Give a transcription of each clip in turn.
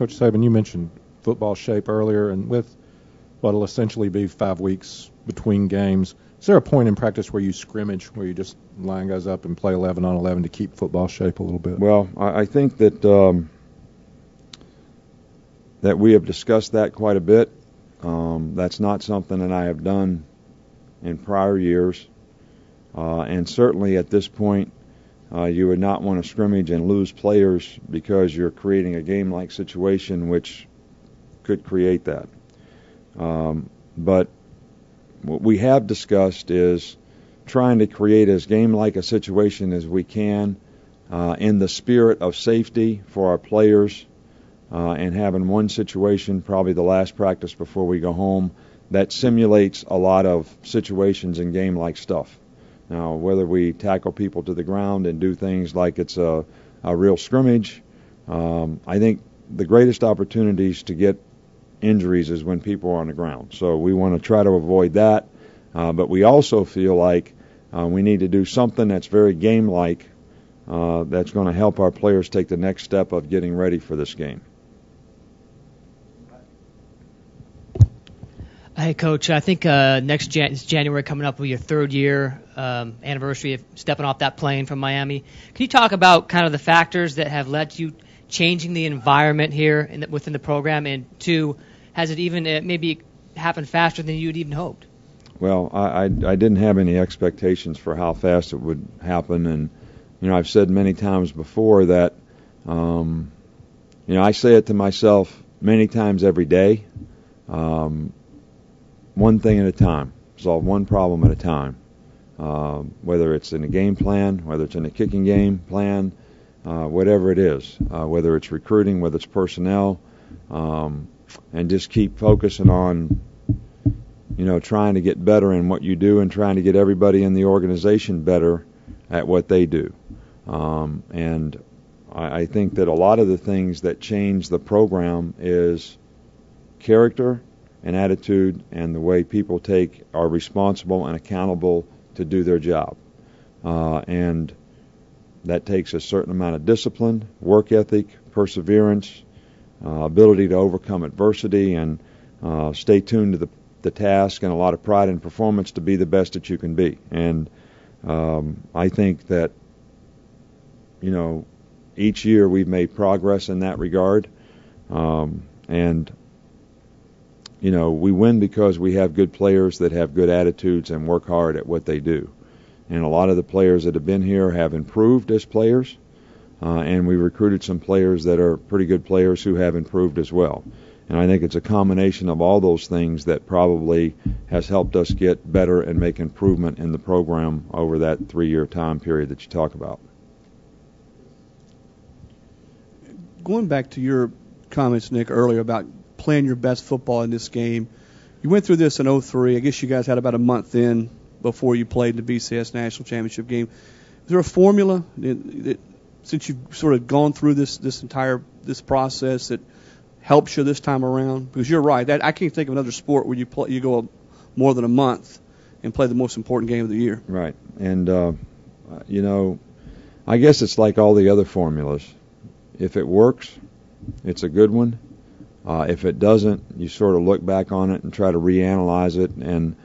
Coach Saban, you mentioned football shape earlier, and with what'll essentially be 5 weeks between games, is there a point in practice where you scrimmage, where you just line guys up and play 11 on 11 to keep football shape a little bit? Well, I think that that we have discussed that quite a bit. That's not something that I have done in prior years, and certainly at this point, you would not want to scrimmage and lose players because you're creating a game-like situation which could create that. But what we have discussed is trying to create as game-like a situation as we can in the spirit of safety for our players, and having one situation, probably the last practice before we go home, that simulates a lot of situations and game-like stuff. Now, whether we tackle people to the ground and do things like it's a real scrimmage, I think the greatest opportunities to get injuries is when people are on the ground. So we want to try to avoid that, but we also feel like we need to do something that's very game-like, that's going to help our players take the next step of getting ready for this game. Hey, Coach, I think next January coming up will be your third year anniversary of stepping off that plane from Miami. Can you talk about kind of the factors that have led to you changing the environment here within the program? And two, has it even maybe happened faster than you'd even hoped? Well, I didn't have any expectations for how fast it would happen. And, I've said many times before that, I say it to myself many times every day. One thing at a time, solve one problem at a time, whether it's in a game plan, whether it's in a kicking game plan, whatever it is, whether it's recruiting, whether it's personnel, and just keep focusing on, trying to get better in what you do and trying to get everybody in the organization better at what they do. And I think that a lot of the things that change the program is character and attitude, and the way people are responsible and accountable to do their job. And that takes a certain amount of discipline, work ethic, perseverance, ability to overcome adversity, and stay tuned to the task, and a lot of pride in performance to be the best that you can be. And I think that, each year we've made progress in that regard. And we win because we have good players that have good attitudes and work hard at what they do. And a lot of the players that have been here have improved as players, and we recruited some players that are pretty good players who have improved as well. And I think it's a combination of all those things that probably has helped us get better and make improvement in the program over that 3-year time period that you talk about. Going back to your comments, Nick, earlier about playing your best football in this game. You went through this in 2003. I guess you guys had about a month in before you played in the BCS National Championship game. Is there a formula that since you've sort of gone through this entire process that helps you this time around? Because you're right. I can't think of another sport where you go more than a month and play the most important game of the year. Right. And, I guess it's like all the other formulas. If it works, it's a good one. If it doesn't, you sort of look back on it and try to reanalyze it. And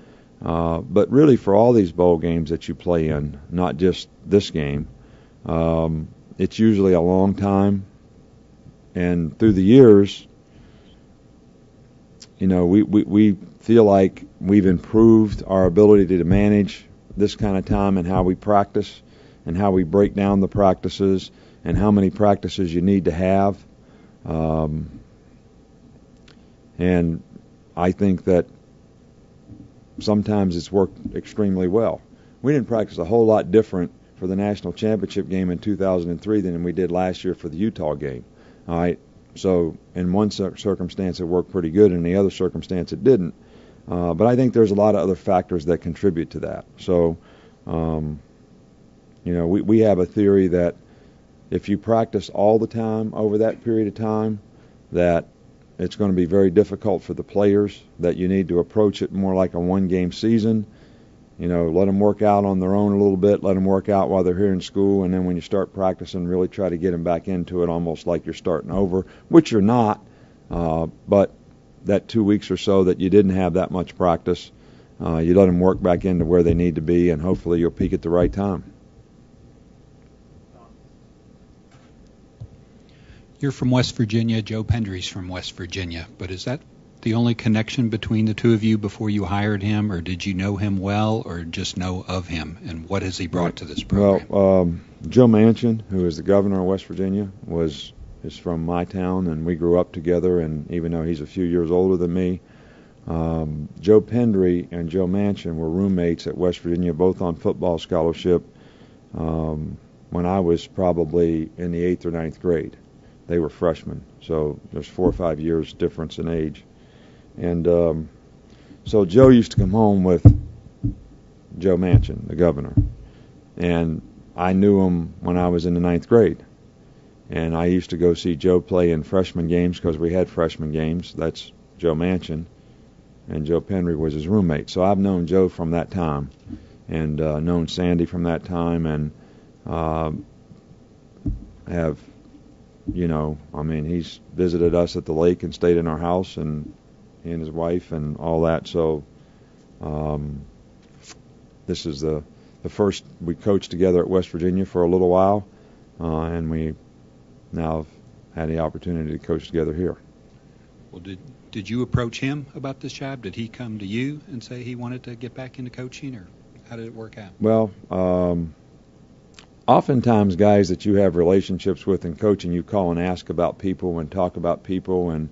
but really, for all these bowl games that you play in, not just this game, it's usually a long time. And through the years, we feel like we've improved our ability to manage this kind of time and how we practice and how we break down the practices and how many practices you need to have. And I think that sometimes it's worked extremely well. We didn't practice a whole lot different for the national championship game in 2003 than we did last year for the Utah game. All right. So in one circumstance it worked pretty good, in the other circumstance it didn't. But I think there's a lot of other factors that contribute to that. So, we have a theory that if you practice all the time over that period of time, that it's going to be very difficult for the players, that you need to approach it more like a one-game season, let them work out on their own a little bit, let them work out while they're here in school, and then when you start practicing, really try to get them back into it almost like you're starting over, which you're not, but that 2 weeks or so that you didn't have that much practice, you let them work back into where they need to be, and hopefully you'll peak at the right time. You're from West Virginia. Joe Pendry's from West Virginia. But is that the only connection between the two of you before you hired him, or did you know him well, or just know of him? And what has he brought to this program? Well, Joe Manchin, who is the governor of West Virginia, is from my town, and we grew up together. And even though he's a few years older than me, Joe Pendry and Joe Manchin were roommates at West Virginia, both on football scholarship, when I was probably in the 8th or 9th grade. They were freshmen, so there's 4 or 5 years difference in age. And so Joe used to come home with Joe Manchin, the governor. And I knew him when I was in the 9th grade. And I used to go see Joe play in freshman games because we had freshman games. That's Joe Manchin. And Joe Pendry was his roommate. So I've known Joe from that time and known Sandy from that time, and have, he's visited us at the lake and stayed in our house, and he and his wife and all that. So this is the first we coached together at West Virginia for a little while, and we now have had the opportunity to coach together here. Well, did you approach him about this job? Did he come to you and say he wanted to get back into coaching, or how did it work out? Well, oftentimes guys that you have relationships with in coaching, you call and ask about people and talk about people, and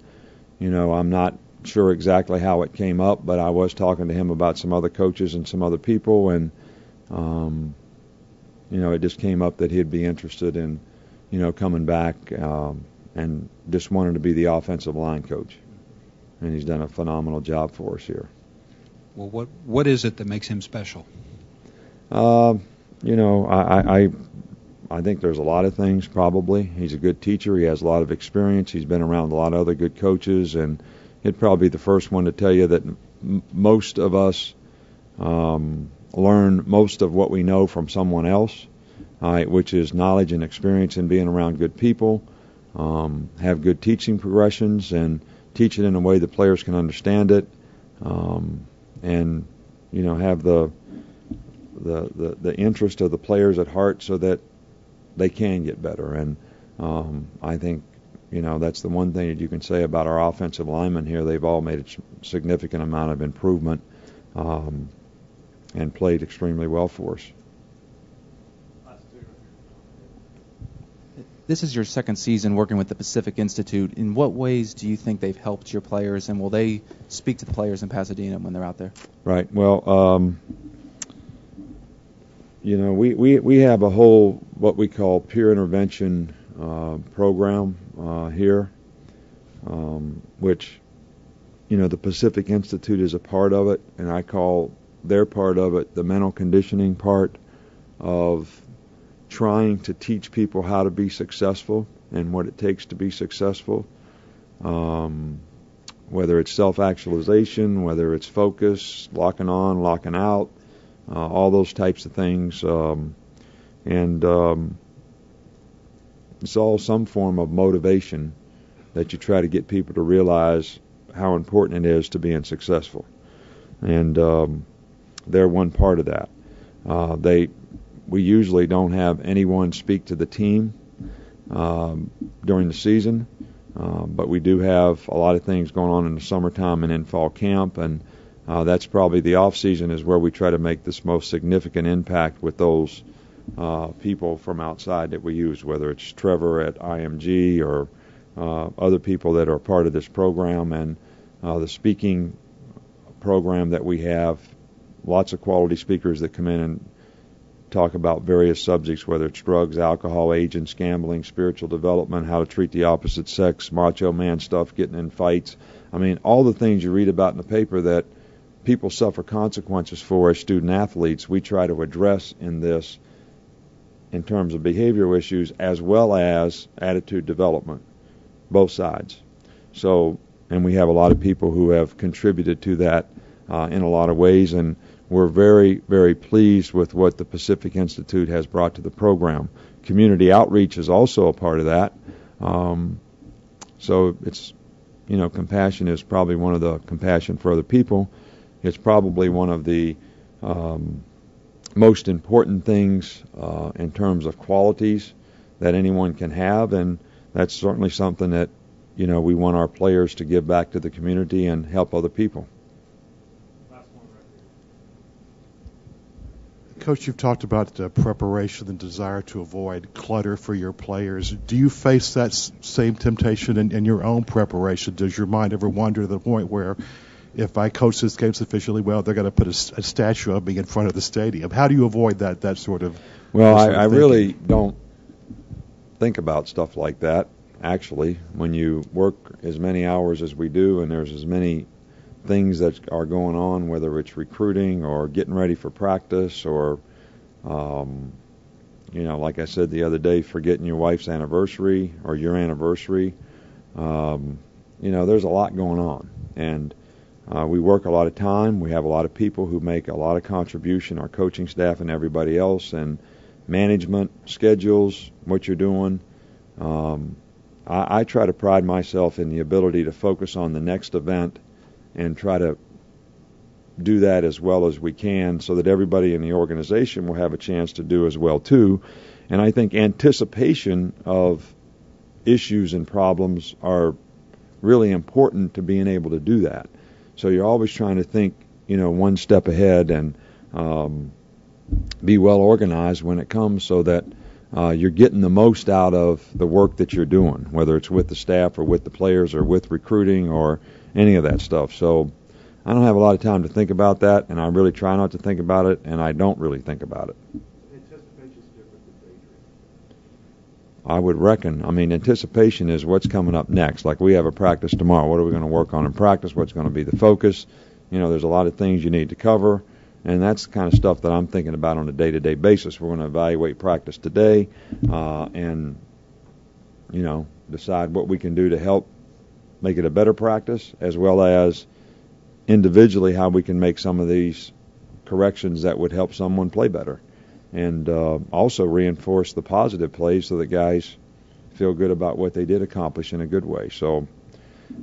I'm not sure exactly how it came up, but I was talking to him about some other coaches and some other people, and it just came up that he'd be interested in coming back, and just wanted to be the offensive line coach, and he's done a phenomenal job for us here. Well, what is it that makes him special? I think there's a lot of things, probably. He's a good teacher. He has a lot of experience. He's been around a lot of other good coaches, and he'd probably be the first one to tell you that most of us learn most of what we know from someone else, which is knowledge and experience in being around good people, have good teaching progressions, and teach it in a way the players can understand it, and have the interest of the players at heart so that they can get better. And I think that's the one thing that you can say about our offensive linemen here. They've all made a significant amount of improvement, and played extremely well for us. This is your second season working with the Pacific Institute. In what ways do you think they've helped your players, and will they speak to the players in Pasadena when they're out there? Right. Well, we have a whole what we call peer intervention program here, which the Pacific Institute is a part of it, and I call their part of it the mental conditioning part of trying to teach people how to be successful and what it takes to be successful, whether it's self-actualization, whether it's focus, locking on, locking out, all those types of things, and it's all some form of motivation that you try to get people to realize how important it is to being successful, and they're one part of that. We usually don't have anyone speak to the team during the season, but we do have a lot of things going on in the summertime and in fall camp, and that's probably the off season is where we try to make this most significant impact with those people from outside that we use, whether it's Trevor at IMG or other people that are part of this program, and the speaking program that we have. Lots of quality speakers that come in and talk about various subjects, whether it's drugs, alcohol, agents, gambling, spiritual development, how to treat the opposite sex, macho man stuff, getting in fights. I mean, all the things you read about in the paper that people suffer consequences for as student athletes, we try to address in this in terms of behavioral issues as well as attitude development, both sides. So, and we have a lot of people who have contributed to that in a lot of ways, and we're very, very pleased with what the Pacific Institute has brought to the program. Community outreach is also a part of that. So it's, compassion is probably one of the compassion for other people. It's probably one of the most important things in terms of qualities that anyone can have, and that's certainly something that, we want our players to give back to the community and help other people. Coach, you've talked about preparation and desire to avoid clutter for your players. Do you face that same temptation in your own preparation? Does your mind ever wander to the point where if I coach this game sufficiently well, they're going to put a statue of me in front of the stadium? How do you avoid that sort of? Well, I really don't think about stuff like that, actually. When you work as many hours as we do and there's as many things that are going on, whether it's recruiting or getting ready for practice or, like I said the other day, forgetting your wife's anniversary or your anniversary, there's a lot going on. And we work a lot of time. We have a lot of people who make a lot of contribution, our coaching staff and everybody else, and management, schedules, what you're doing. I try to pride myself in the ability to focus on the next event and try to do that as well as we can so that everybody in the organization will have a chance to do as well too. And I think anticipation of issues and problems are really important to being able to do that. So you're always trying to think, one step ahead and be well organized when it comes so that you're getting the most out of the work that you're doing, whether it's with the staff or with the players or with recruiting or any of that stuff. So I don't have a lot of time to think about that, and I really try not to think about it, and I don't really think about it. Anticipation is different than daydreaming. I would reckon. Anticipation is what's coming up next. Like we have a practice tomorrow. What are we going to work on in practice? What's going to be the focus? There's a lot of things you need to cover, and that's the kind of stuff that I'm thinking about on a day-to-day basis. We're going to evaluate practice today and, decide what we can do to help make it a better practice, as well as individually how we can make some of these corrections that would help someone play better, and also reinforce the positive plays so that guys feel good about what they did accomplish in a good way. So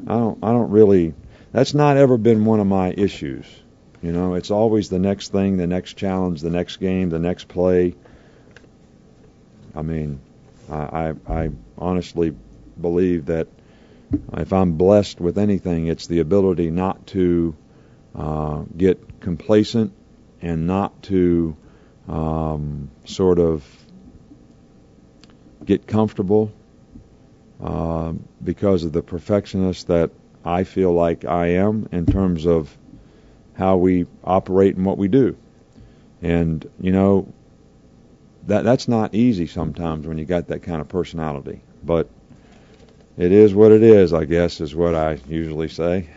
I don't really. That's not ever been one of my issues. It's always the next thing, the next challenge, the next game, the next play. I honestly believe that if I'm blessed with anything, it's the ability not to get complacent and not to sort of get comfortable because of the perfectionist that I feel like I am in terms of how we operate and what we do. And, that's not easy sometimes when you got that kind of personality. But it is what it is, I guess, is what I usually say.